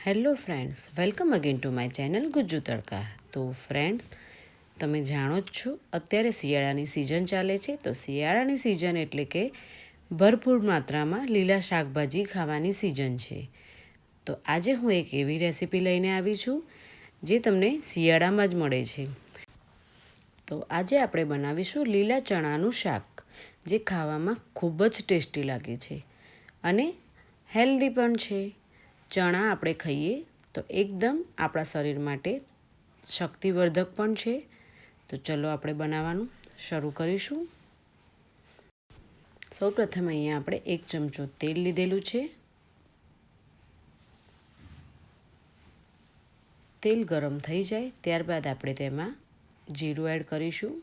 Hello friends, welcome again to my channel Gujju તડકા. તો friends, તમે જાણો જ છો અત્યારે શિયાળાની સિઝન ચાલે છે. તો શિયાળાની સિઝન એટલે કે ભરપૂર માત્રામાં લીલા શાકભાજી ખાવાની સિઝન છે. તો આજે હું એક એવી રેસીપી લઈને આવી છું જે તમને શિયાળામાં જ મળે છે. તો આજે આપણે બનાવીશું લીલા ચણાનું શાક, જે ખાવામાં ખૂબ જ ટેસ્ટી લાગે છે અને હેલ્ધી પણ છે. ચણા આપણે ખાઈએ તો એકદમ આપણા શરીર માટે શક્તિવર્ધક પણ છે. તો ચલો આપણે બનાવવાનું શરૂ કરીશું. સૌપ્રથમ અહીંયા આપણે 1 ચમચો તેલ લીધેલું છે. તેલ ગરમ થઈ જાય ત્યારબાદ આપણે તેમાં જીરું એડ કરીશું.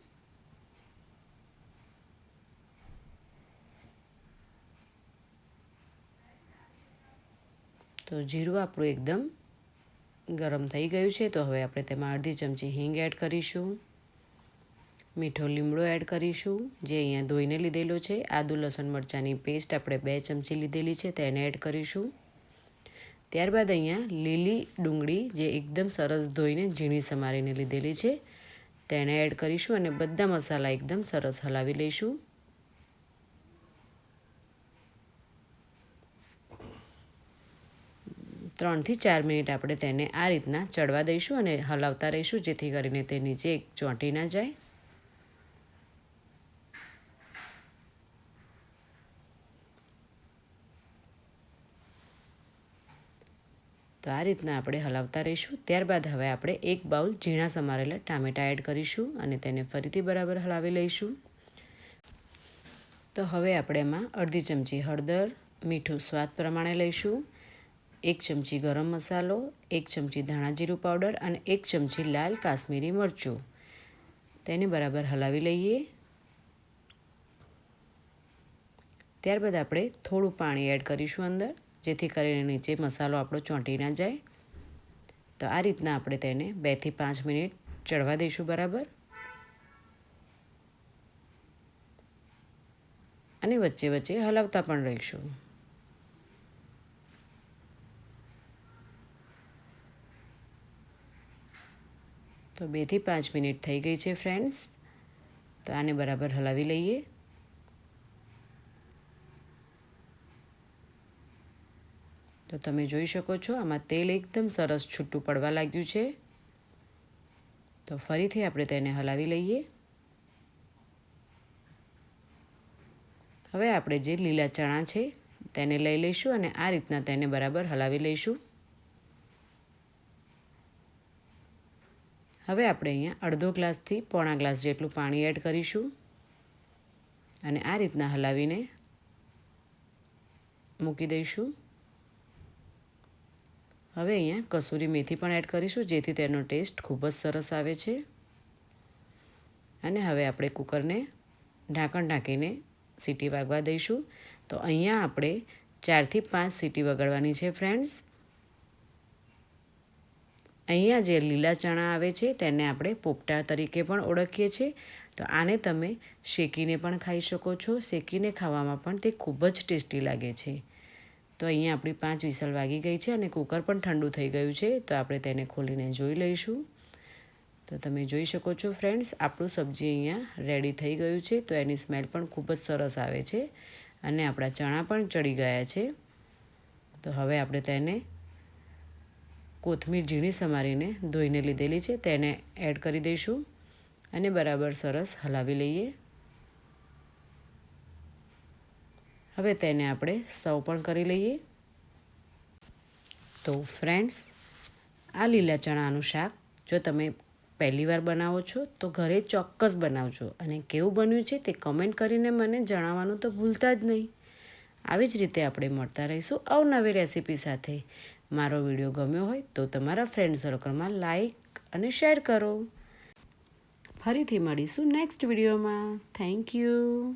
તો જીરું આપણું એકદમ ગરમ થઈ ગયું છે. તો હવે આપણે તેમાં અડધી ચમચી હિંગ એડ કરીશું. મીઠો લીમડો એડ કરીશું, જે અહીંયા ધોઈને લીધેલો છે. આદુ લસણ મરચાંની પેસ્ટ આપણે 2 ચમચી લીધેલી છે, તેને એડ કરીશું. ત્યારબાદ અહીંયા લીલી ડુંગળી, જે એકદમ સરસ ધોઈને ઝીણી સમારીને લીધેલી છે, તેને એડ કરીશું અને બધા મસાલા એકદમ સરસ હલાવી લઈશું. ત્રણથી 4 મિનિટ આપણે તેને આ રીતના ચડવા દઈશું અને હલાવતા રહીશું, જેથી કરીને તે નીચે ચોંટી ના જાય. તો આ રીતના આપણે હલાવતા રહીશું. ત્યારબાદ હવે આપણે 1 બાઉલ ઝીણા સમારેલા ટામેટાં એડ કરીશું અને તેને ફરીથી બરાબર હલાવી લઈશું. તો હવે આપણે એમાં અડધી ચમચી હળદર, મીઠું સ્વાદ પ્રમાણે લઈશું, 1 ચમચી ગરમ મસાલો, 1 ચમચી ધાણા જીરું પાવડર અને 1 ચમચી લાલ કાશ્મીરી મરચું, તેને બરાબર હલાવી લઈએ. ત્યારબાદ આપણે થોડું પાણી એડ કરીશું અંદર, જેથી કરીને નીચે મસાલો આપણો ચોંટી ના જાય. તો આ રીતના આપણે તેને 2 થી 5 મિનિટ ચડવા દઈશું બરાબર. અને વચ્ચે વચ્ચે હલાવતા પણ રહીશું. તો 2 થી 5 મિનિટ થઈ ગઈ છે ફ્રેન્ડ્સ. તો આને બરાબર હલાવી લઈએ. તો તમે જોઈ શકો છો આમાં તેલ એકદમ સરસ છૂટું પડવા લાગ્યું છે. તો ફરીથી આપણે તેને હલાવી લઈએ. હવે આપણે જે લીલા ચણા છે તેને લઈ લઈશું અને આ રીતના તેને બરાબર હલાવી લઈશું. હવે આપણે અહીંયા અડધો ગ્લાસથી પોણા ગ્લાસ જેટલું પાણી એડ કરીશું અને આ રીતના હલાવીને મૂકી દઈશું. હવે અહીંયા કસૂરી મેથી પણ એડ કરીશું, જેથી તેનો ટેસ્ટ ખૂબ જ સરસ આવે છે. અને હવે આપણે કુકરને ઢાંકણ ઢાંકીને સીટી વાગવા દઈશું. તો અહીંયા આપણે 4 થી 5 સીટી વગાડવાની છે ફ્રેન્ડ્સ. અહીંયા જે લીલા ચણા આવે છે તેને આપણે પોપટા તરીકે પણ ઓળખીએ છીએ. તો આને તમે શેકીને પણ ખાઈ શકો છો. શેકીને ખાવામાં પણ તે ખૂબ જ ટેસ્ટી લાગે છે. તો અહીંયા આપણી 5 વિસલ વાગી ગઈ છે અને કુકર પણ ઠંડુ થઈ ગયું છે. તો આપણે તેને ખોલીને જોઈ લઈશું. તો તમે જોઈ શકો છો ફ્રેન્ડ્સ, આપણું સબ્જી અહીંયા રેડી થઈ ગયું છે. તો એની સ્મેલ પણ ખૂબ જ સરસ આવે છે અને આપણા ચણા પણ ચડી ગયા છે. તો હવે આપણે તેને કોથમીર ઝીણી સમારીને ધોઈને લીધેલી છે, તેને એડ કરી દઈશું અને બરાબર સરસ હલાવી લઈએ. હવે તેને આપણે સર્વ પણ કરી લઈએ. તો ફ્રેન્ડ્સ, આ લીલા ચણાનું શાક જો તમે પહેલીવાર બનાવો છો તો ઘરે ચોક્કસ બનાવજો અને કેવું બન્યું છે તે કમેન્ટ કરીને મને જણાવવાનું તો ભૂલતા જ નહીં. આવી જ રીતે આપણે મળતા રહીશું અવનવી રેસીપી સાથે. મારો વિડીયો ગમ્યો હોય તો તમારા ફ્રેન્ડ સર્કલમાં લાઈક અને શેર કરો. ફરીથી મળીશું નેક્સ્ટ વિડીયોમાં. Thank you.